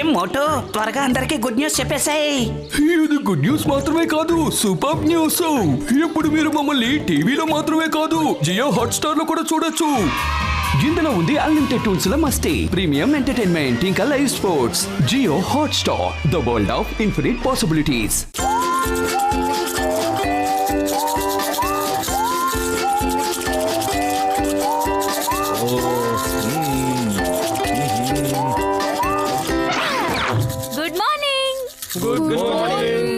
ఏం మోటో త్వరగా అందరికి గుడ్ న్యూస్ చెప్పేసాయి. ఇది గుడ్ న్యూస్ మాత్రమే కాదు, సూపర్ న్యూస్. ఇప్పుడు మీరు మమ్మల్ని టీవీలో మాత్రమే కాదు, జియో హాట్‌స్టార్ లో కూడా చూడొచ్చు. ఇందులో ఉంది అన్లిమిటెడ్ టూల్స్ ల మస్తీ, ప్రీమియం ఎంటర్టైన్మెంట్, ఇంకా live sports. Jio Hotstar, the world of infinite possibilities. Good morning. Good morning.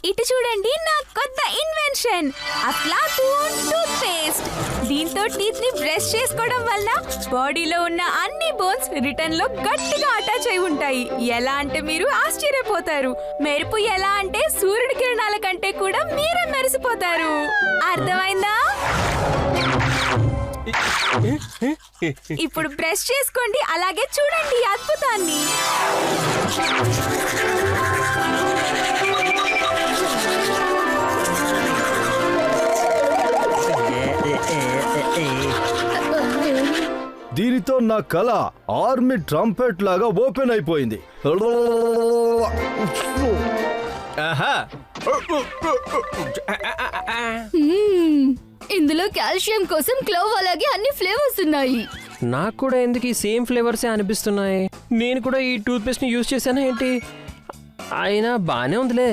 ఇటు చూడండి, నా కొత్త ఇన్వెన్షన్ అఫ్లాటూన్ టూత్ పేస్ట్. దీంతో టీత్ ని బ్రష్ చేసుకోవడం వల్ల బాడీలో ఉన్న అన్ని బోన్స్ రిటర్న్ లో గట్టిగా అటాచ్ అయి ఉంటాయి. ఎలా అంటే మీరు ఆశ్చర్యపోతారు. మెరుపు ఎలా అంటే సూర్యుడి కిరణాల కంటే కూడా మీరే మెరిసిపోతారు. అర్థమైందా? ఇప్పుడు బ్రష్ చేసుకోండి, అలాగే చూడండి ఈ అద్భుతాన్ని. దీనితో నా కళ ఆర్మీ ట్రంపెట్ లాగా ఓపెన్ అయిపోయింది. ఇందులో కాల్షియం కోసం క్లోవ్ అలాగే అన్ని ఫ్లేవర్స్ ఉన్నాయి. నాకు కూడా ఎందుకు ఈ సేమ్ ఫ్లేవర్సే అనిపిస్తున్నాయి. నేను కూడా ఈ టూత్ పేస్ట్ ని యూజ్ చేశానా ఏంటి? అయినా బానే ఉందిలే.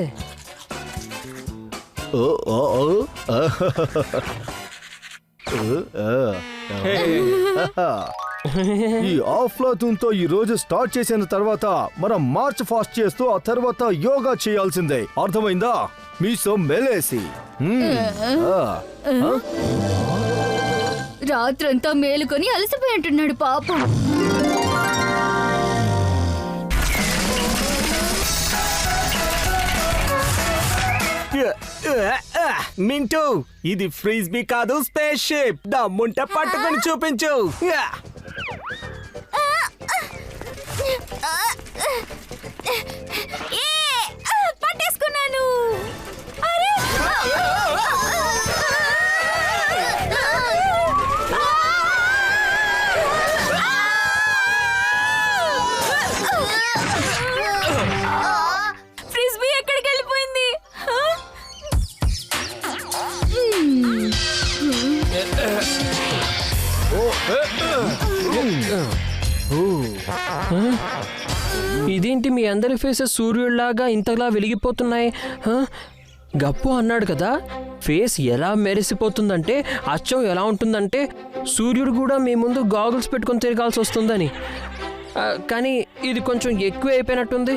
ఈ ఆఫ్లాటూన్ తో ఈ రోజు స్టార్ట్ చేసిన తర్వాత మనం మార్చ్ ఫాస్ట్ చేస్తూ ఆ తర్వాత యోగా చేయాల్సిందే. అర్థమైందా? మీతో మెలేసి రాత్రంతా మేలుకొని అలసిపోయి అంటున్నాడు పాపం. మింటూ, ఇది ఫ్రీస్బీ కాదు, స్పేస్ షిప్. దమ్ముంటే పట్టుకొని చూపించు. పట్టేసుకున్నాను. ఫ్రిస్బీ ఎక్కడికి వెళ్ళిపోయింది? ఇదేంటి మీ అందరి ఫేసెస్ సూర్యుడిలాగా ఇంతలా వెలిగిపోతున్నాయి? గప్పు అన్నాడు కదా, ఫేస్ ఎలా మెరిసిపోతుందంటే అచ్చం ఎలా ఉంటుందంటే సూర్యుడు కూడా మీ ముందు గాగుల్స్ పెట్టుకొని తిరగాల్సి వస్తుందని. కానీ ఇది కొంచెం ఎక్కువ అయిపోయినట్టుంది.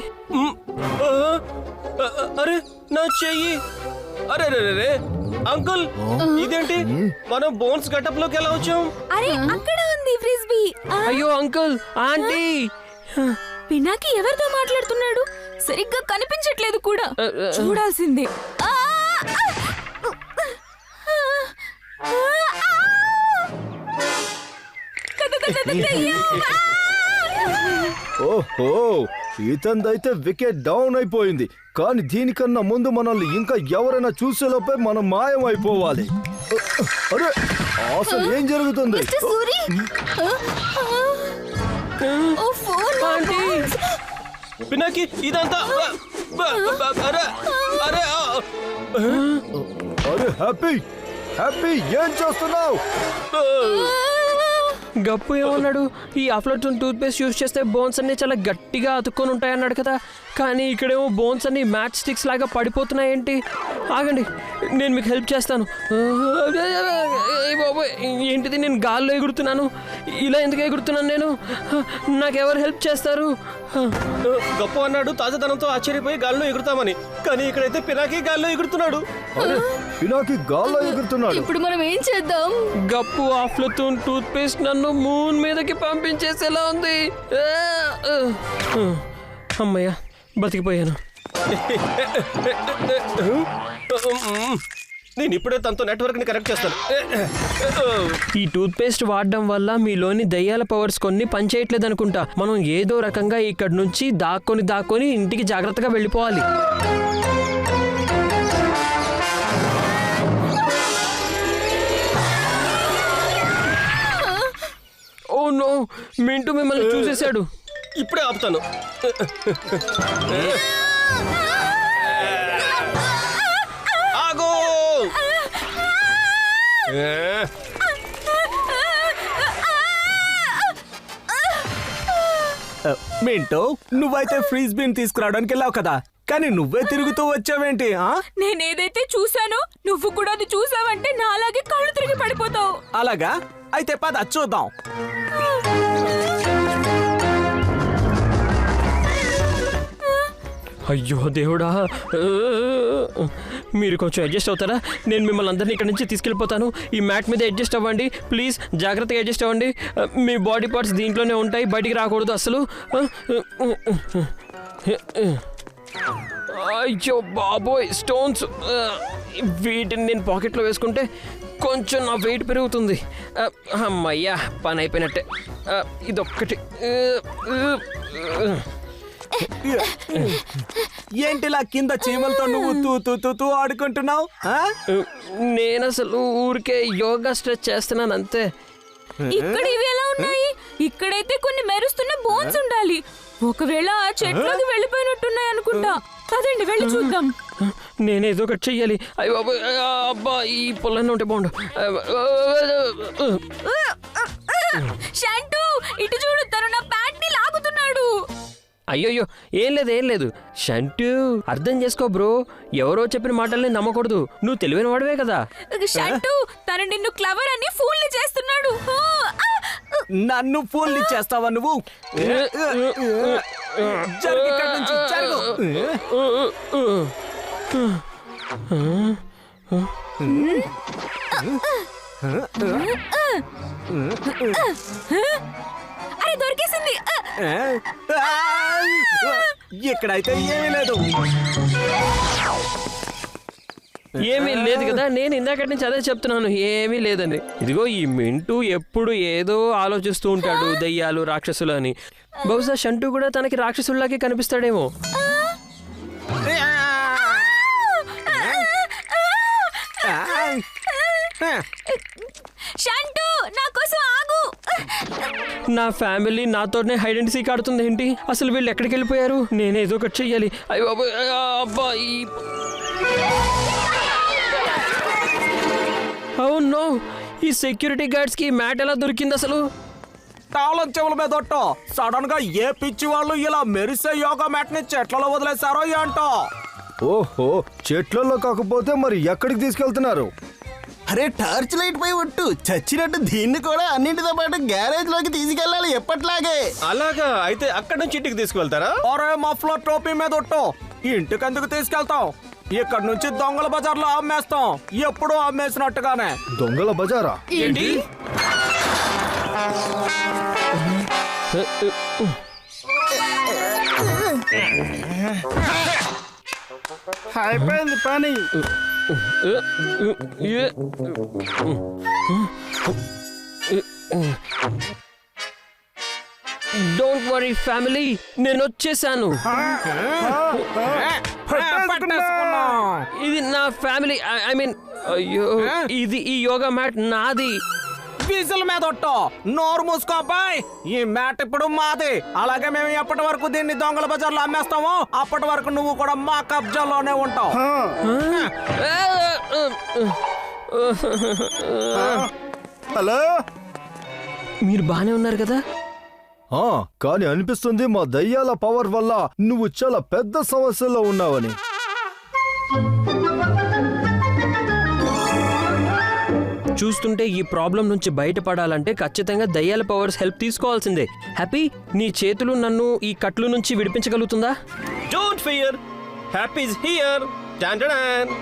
అరే నా చెయ్యి! అరే రే అంకుల్, ఇదేంటి మనం బోన్స్ గెటప్ లోకి ఎలా వచ్చాం? అరే అక్కడ ఉంది ఫ్రిస్బీ. అయ్యో అంకుల్, ఆంటీ! పినాకి ఎవరితో మాట్లాడుతున్నాడు? సరిగ్గా కనిపించట్లేదు కూడా. చూడాల్సిందే. ఓహో, ఇతందైతే వికెట్ డౌన్ అయిపోయింది. కానీ దీనికన్నా ముందు మనల్ని ఇంకా ఎవరైనా చూసేలోపే మనం మాయం అయిపోవాలి. అరే, అసలు ఏం జరుగుతుంది? పినాకి ఇదంతా అరే అరే అరే హ్యాపీ, హ్యాపీ ఏం చేస్తున్నావు? గప్పు ఏమన్నాడు? ఈ అఫ్లాటూన్ టూత్ పేస్ట్ యూజ్ చేస్తే బోన్స్ అన్ని చాలా గట్టిగా అతుక్కొని ఉంటాయి అన్నాడు కదా. కానీ ఇక్కడేమో బోన్స్ అన్ని మ్యాచ్ స్టిక్స్ లాగా పడిపోతున్నాయేంటి? ఆగండి, నేను మీకు హెల్ప్ చేస్తాను. ఏంటిది, నేను గాల్లో ఎగురుతున్నాను. ఇలా ఎందుకు ఎగురుతున్నాను నేను? నాకెవరు హెల్ప్ చేస్తారు? గొప్ప అన్నాడు తాజాదనంతో ఆశ్చర్యపోయి గాల్లో ఎగురుతామని. కానీ ఇక్కడైతే పినాకి గాల్లో ఎగురుతున్నాడు. పినాకి గాల్లో ఎగురుతున్నాడు. ఇప్పుడు మనం ఏం చేద్దాం? గప్పు అఫ్లాటూన్ టూత్ పేస్ట్ నన్ను మూన్ మీదకి పంపించేసేలా ఉంది. అమ్మయ్య, బతికిపోయాను. నేను ఇప్పుడే తనతో నెట్వర్క్ ని కనెక్ట్ చేస్తాను. ఈ టూత్ పేస్ట్ వాడడం వల్ల మీలోని దయ్యాల పవర్స్ కొన్ని పనిచేయట్లేదు అనుకుంటా. మనం ఏదో రకంగా ఇక్కడి నుంచి దాక్కొని ఇంటికి జాగ్రత్తగా వెళ్ళిపోవాలి. ఓ నో, మింటూ మిమ్మల్ని చూసేశాడు. ఇప్పుడే ఆపుతాను. ఆగు! మింటో, నువ్వైతే ఫ్రీజ్ బిన్ తీసుకురావడానికి వెళ్ళావు కదా, కానీ నువ్వే తిరుగుతూ వచ్చావేంటి? నేనేదైతే చూసానో నువ్వు కూడా అది చూసావంటే నాలాగే కళ్ళు తిరిగి పడిపోతావు. అలాగా? అయితే పద చూద్దాం. అయ్యో దేవుడా, మీరు కొంచెం అడ్జస్ట్ అవుతారా? నేను మిమ్మల్ని అందరినీ ఇక్కడ నుంచి తీసుకెళ్ళిపోతాను. ఈ మ్యాట్ మీద అడ్జస్ట్ అవ్వండి ప్లీజ్, జాగ్రత్తగా అడ్జస్ట్ అవ్వండి. మీ బాడీ పార్ట్స్ దీంట్లోనే ఉంటాయి, బయటికి రాకూడదు అసలు. అయ్యో బాబోయ్, స్టోన్స్. వీటిని నేను పాకెట్లో వేసుకుంటే కొంచెం నా వెయిట్ పెరుగుతుంది. అమ్మయ్యా, పని అయిపోయినట్టే. ఇదొక్కటి. ఏంటిలా కింద చీమలతో నువ్వు తూ తూ తూ తూ ఆడుకుంటున్నావు? నేను అసలు ఊరికే యోగా స్ట్రెచ్ చేస్తున్నాను అంతే. ఇక్కడ ఇవి ఎలా ఉన్నాయి? ఇక్కడైతే కొన్ని మెరుస్తున్న బోన్స్ ఉండాలి. ఒకవేళ ఆ చెట్లోకి వెళ్ళిపోయినట్టున్నాయి అనుకుంటా. పదండి వెళ్ళి చూద్దాం. నేనేదో ఒకటి చెయ్యాలి. అయ్యో అబ్బా, ఈ పొలాన్ని ఉంటే బాగుండు. షంటూ, ఇటు చూడు, తను నా ప్యాంట్ ని లాగుతున్నాడు. అయ్యో ఏం లేదు షంటూ, అర్థం చేసుకో బ్రో. ఎవరో చెప్పిన మాటల్ని నమ్మకూడదు. నువ్వు తెలివైన వాడివే కదా. షంటూ, తను నిన్ను క్లవర్ అని ఫూల్ చేస్తున్నాడు. నన్ను ఫోన్ చేస్తావా నువ్వు? జరుగు ఇక్కడి నుంచి, జరుగు. అరే దొరికేసింది. ఇక్కడైతే ఏమీ లేదు. ఏమీ లేదు కదా, నేను ఇందాకటి నుంచి అదే చెప్తున్నాను, ఏమీ లేదని. ఇదిగో ఈ మింటూ ఎప్పుడు ఏదో ఆలోచిస్తూ ఉంటాడు, దయ్యాలు రాక్షసులు అని. బహుశా షంటూ కూడా తనకి రాక్షసుల్లాగే కనిపిస్తాడేమో. షంటూ, నా కోసం ఆగు. నా ఫ్యామిలీ నాతోనే హైడ్ అండ్ సీక్ ఆడుతుంది ఏంటి? అసలు వీళ్ళు ఎక్కడికి వెళ్ళిపోయారు? నేనేదో ఒకటి చెయ్యాలి. అయ్యో అబ్బా, నో, ఈ సెక్యూరిటీ గార్డ్స్ కి మ్యాట్ ఎలా దొరికింది అసలు? తాళం చెవుల మీద సడన్ గా ఏ పిచ్చి వాళ్ళు ఇలా మెరిసే యోగా మ్యాట్ ని చెట్లలో వదిలేశారో ఏంటో. ఓహో, చెట్లలో కాకపోతే మరి ఎక్కడికి తీసుకెళ్తున్నారు? అరే టార్చ్ లైట్ పై ఒట్టు చచ్చినట్టు దీన్ని కూడా అన్నింటితో పాటు గ్యారేజ్ లోకి తీసుకెళ్ళాలి ఎప్పట్లాగే. అలాగా? అయితే అక్కడి నుంచి ఇంటికి తీసుకువెళ్తారా? అరే మఫ్లర్ టోపీ మీద ఒట్టు, ఇంటికి ఎందుకు తీసుకెళ్తాం? ఇక్కడ నుంచి దొంగల బజార్లో అమ్మేస్తాం, ఎప్పుడూ అమ్మేసినట్టుగానే. దొంగల బజారా? ఏంటి? అయిపోయింది పని. డోంట్ వరీ ఫ్యామిలీ, నేను వచ్చేసాను. ఇది నా ఫ్యామిలీ, ఐ మీన్, అయ్యో, ఇది ఈ యోగా మ్యాట్ నాది. ఫీజుల మీద ఒట్టు, నోరు మూసుకోబాయ్. ఈ మ్యాట్ ఇప్పుడు మాది. అలాగే మేము ఎప్పటి వరకు దీన్ని దొంగల బజార్లో అమ్మేస్తామో అప్పటి వరకు నువ్వు కూడా మా కబ్జాలోనే ఉంటావు. హలో, మీరు బానే ఉన్నారు కదా? కానీ అనిపిస్తుంది మా దయ్యాల పవర్ వల్ల నువ్వు చాలా పెద్ద సమస్యలో ఉన్నావని. చూస్తుంటే ఈ ప్రాబ్లం నుంచి బయటపడాలంటే ఖచ్చితంగా దయ్యాల పవర్స్ హెల్ప్ తీసుకోవాల్సిందే. హ్యాపీ, నీ చేతులు నన్ను ఈ కట్లు నుంచి విడిపించగలుగుతుందా? Don't fear, happy is here. టాంటడాన్.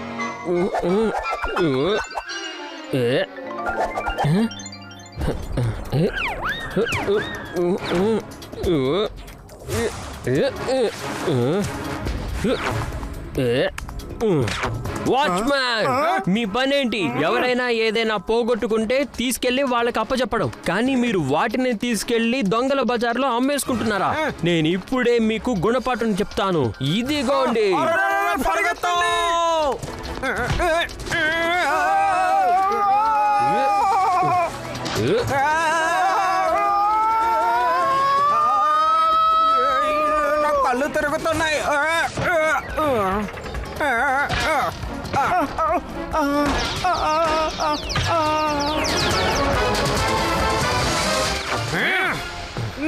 వాచ్మ్యాన్, మీ పనేంటి? ఎవరైనా ఏదైనా పోగొట్టుకుంటే తీసుకెళ్లి వాళ్ళకి అప్పచెప్పడం, కానీ మీరు వాటిని తీసుకెళ్లి దొంగల బజార్లో అమ్మేసుకుంటున్నారా? నేను ఇప్పుడే మీకు గుణపాఠం చెప్తాను. ఇదిగోండి. తిరుగుతున్నాయి.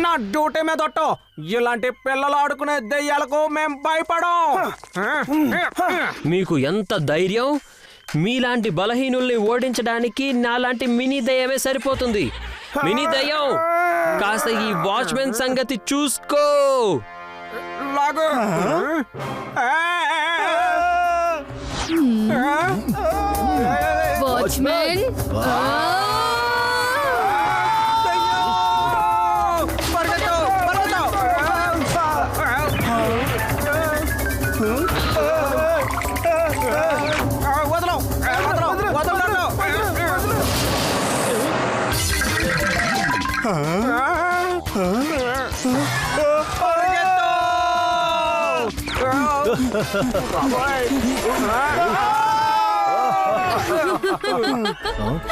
నా డ్యూటీ మీద ఒట్టు. ఇలాంటి పిల్లలు ఆడుకునే దెయ్యాలకు మేం భయపడం. మీకు ఎంత ధైర్యం? మీలాంటి బలహీనుల్ని ఓడించడానికి నాలాంటి మినీ దయ్యమే సరిపోతుంది. మినీ దయ్యం, కాస్త ఈ వాచ్మెన్ సంగతి చూసుకో. లాగు. వాచ్మెన్ పరిగెత్తు, పరిగెత్తు. వదలం, వదలం, వదలండి.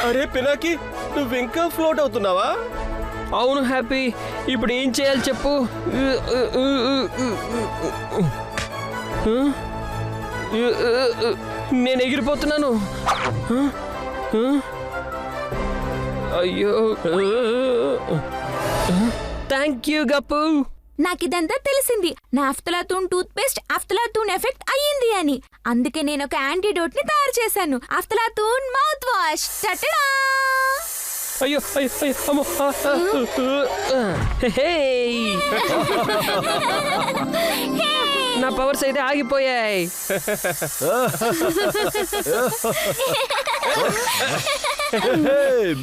అరే పినాకి, నువ్వు ఇంకా ఫ్లోట్ అవుతున్నావా? అవును హ్యాపీ, ఇప్పుడు ఏం చేయాలి చెప్పు. నేను ఎగిరిపోతున్నాను. అయ్యో, థ్యాంక్ యూ గప్పు. నాకిదంతా తెలిసింది. నా అఫ్తలాతూన్ టూత్ పేస్ట్ అఫ్తలాతూన్ ఎఫెక్ట్ అయ్యింది అని. అందుకే నేను ఒక యాంటీడోట్ ని తయారు చేశాను. అఫ్తలాతూన్ మౌత్ వాష్. టటడా! అయ్యో అయ్యో అయ్యో, అమ్మో. హే. నా పవర్స్ అయితే ఆగిపోయాయి.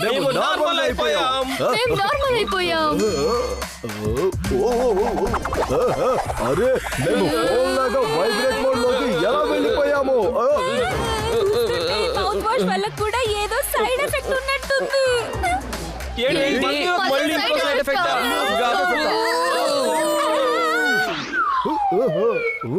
మేము నార్మల్ అయిపోయాం. మేము నార్మల్ అయిపోయాం. అరే మేము ఫోన్ లాగా వైబ్రేట్ మోడ్ లోకి ఎలా వెళ్ళిపోయాము? మౌత్ వాష్ వల్ల కూడా ఏదో సైడ్ ఎఫెక్ట్ ఉన్నట్టుంది. ఏంటి? మళ్ళీ ఇంకో సైడ్ ఎఫెక్ట్.